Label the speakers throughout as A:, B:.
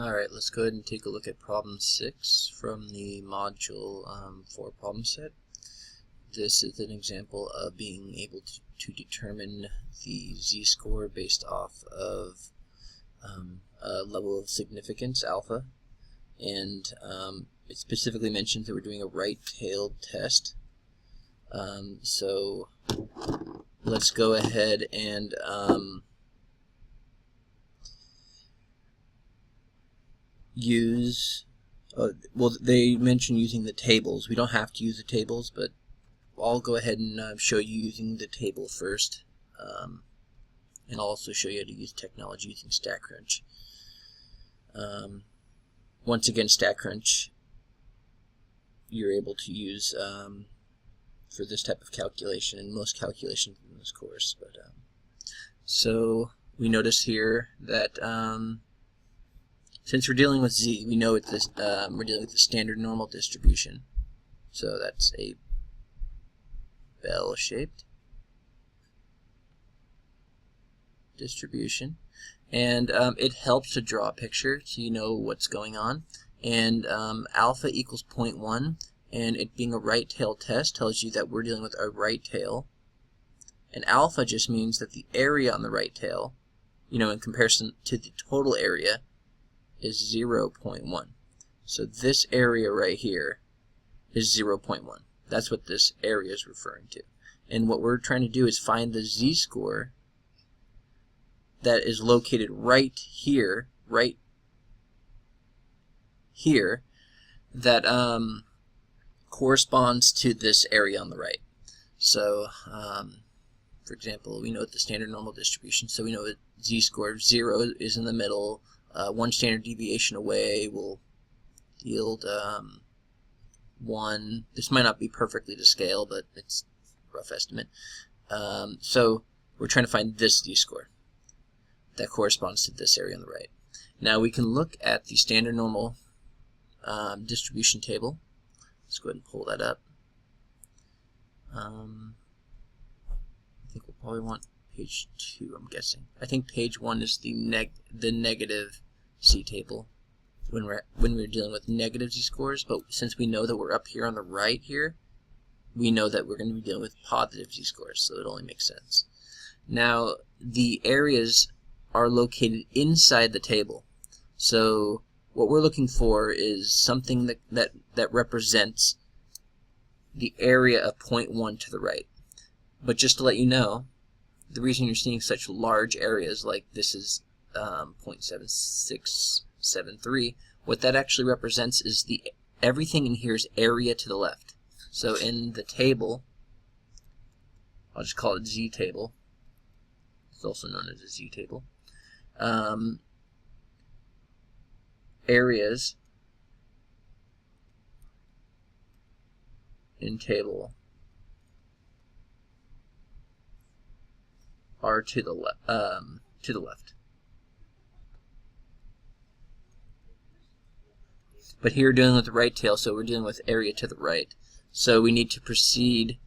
A: Alright, let's go ahead and take a look at problem 6 from the module 4 problem set. This is an example of being able to determine the z-score based off of a level of significance, alpha, and it specifically mentions that we're doing a right-tailed test. So let's go ahead and use, well, they mention using the tables. We don't have to use the tables, but I'll go ahead and show you using the table first, and I'll also show you how to use technology using StatCrunch. Once again, StatCrunch you're able to use for this type of calculation and most calculations in this course. But so we notice here that since we're dealing with z, we know it's this, we're dealing with the standard normal distribution. So that's a bell-shaped distribution, and it helps to draw a picture so you know what's going on. And alpha equals 0.1, and it being a right tail test tells you that we're dealing with a right tail, and alpha just means that the area on the right tail, in comparison to the total area, is 0.1. So this area right here is 0.1. That's what this area is referring to. And what we're trying to do is find the z-score that is located right here, that corresponds to this area on the right. So, for example, we know the standard normal distribution, so we know that z-score of 0 is in the middle. 1 standard deviation away will yield 1. This might not be perfectly to scale, but it's a rough estimate. So we're trying to find this z-score that corresponds to this area on the right. Now we can look at the standard normal distribution table. Let's go ahead and pull that up. I think we'll probably want page 2, I'm guessing. I think page 1 is the negative z-table when we're dealing with negative z-scores, but since we know that we're up here on the right here, we know that we're going to be dealing with positive z-scores, so it only makes sense. Now, the areas are located inside the table, so what we're looking for is something that represents the area of 0.1 to the right. But just to let you know, the reason you're seeing such large areas, like this is 0.7673, what that actually represents is everything in here is area to the left. So in the table, I'll just call it z-table. It's also known as a z-table. Areas in table are to the left. But here we're dealing with the right tail, so we're dealing with area to the right. So we need to proceed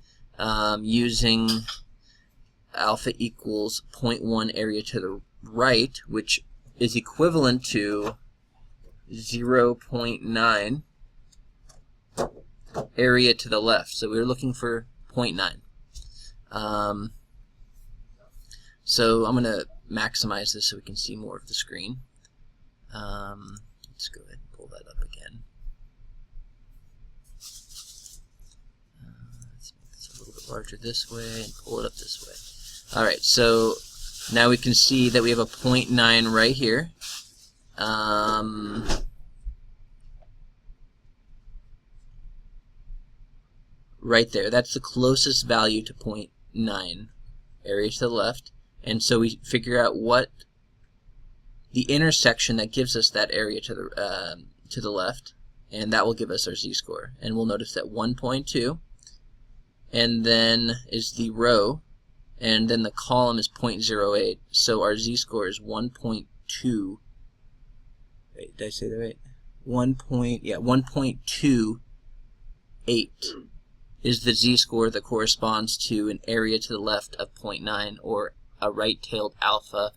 A: using alpha equals 0.1 area to the right, which is equivalent to 0.9 area to the left. So we're looking for 0.9. So I'm going to maximize this so we can see more of the screen. Let's go ahead and pull that up again. Let's make this a little bit larger this way and pull it up this way. Alright, so now we can see that we have a 0.9 right here. Right there. That's the closest value to 0.9, area to the left. And so we figure out what the intersection that gives us that area to the left, and that will give us our z-score. And we'll notice that 1.2, and then is the row, and then the column is 0.08. So our z-score is 1.2. Wait, did I say that right? 1.28 is the z-score that corresponds to an area to the left of 0.9, or a right-tailed alpha,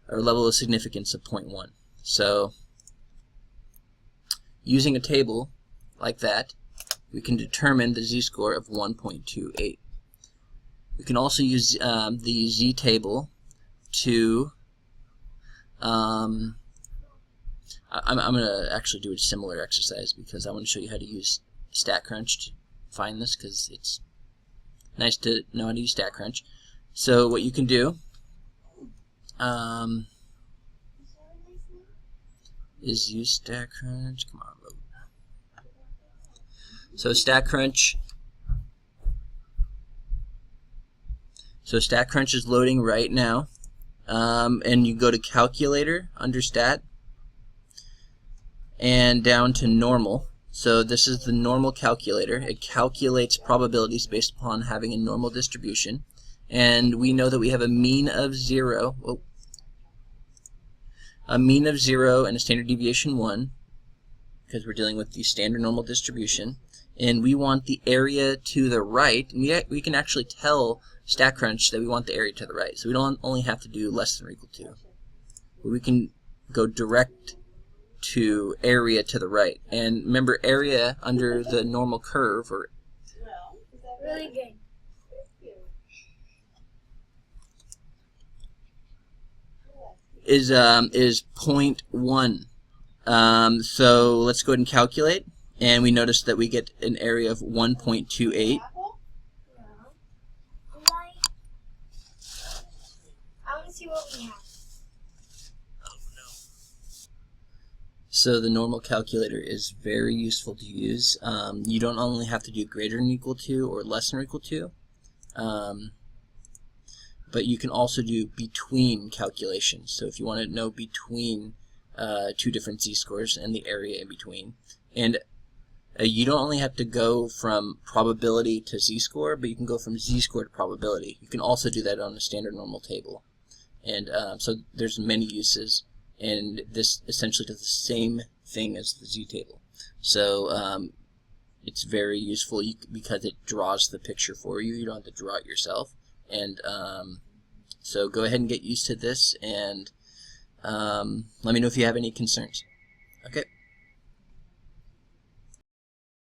A: or level of significance of 0.1. So using a table like that, we can determine the z-score of 1.28. We can also use the z-table to I'm going to actually do a similar exercise because I want to show you how to use StatCrunch to find this, because it's nice to know how to use StatCrunch. So what you can do is use StatCrunch. Come on, load. So StatCrunch is loading right now, and you go to Calculator under Stat and down to Normal. So this is the normal calculator. It calculates probabilities based upon having a normal distribution, and we know that we have a mean of 0. Whoa. A mean of 0 and a standard deviation 1, because we're dealing with the standard normal distribution, and we want the area to the right. And we can actually tell StatCrunch that we want the area to the right, so we don't only have to do less than or equal to, but we can go direct to area to the right. And remember, area under the normal curve, or
B: Really good.
A: is 0.1. So let's go ahead and calculate, and we notice that we get an area of 1.28.
B: I want to see what we have.
A: So the normal calculator is very useful to use. You don't only have to do greater than or equal to or less than or equal to, but you can also do between calculations. So if you want to know between two different z-scores and the area in between. And you don't only have to go from probability to z-score, but you can go from z-score to probability. You can also do that on a standard normal table. And so there's many uses, and this essentially does the same thing as the z-table. So it's very useful because it draws the picture for you. You don't have to draw it yourself. And so go ahead and get used to this, and let me know if you have any concerns. Okay.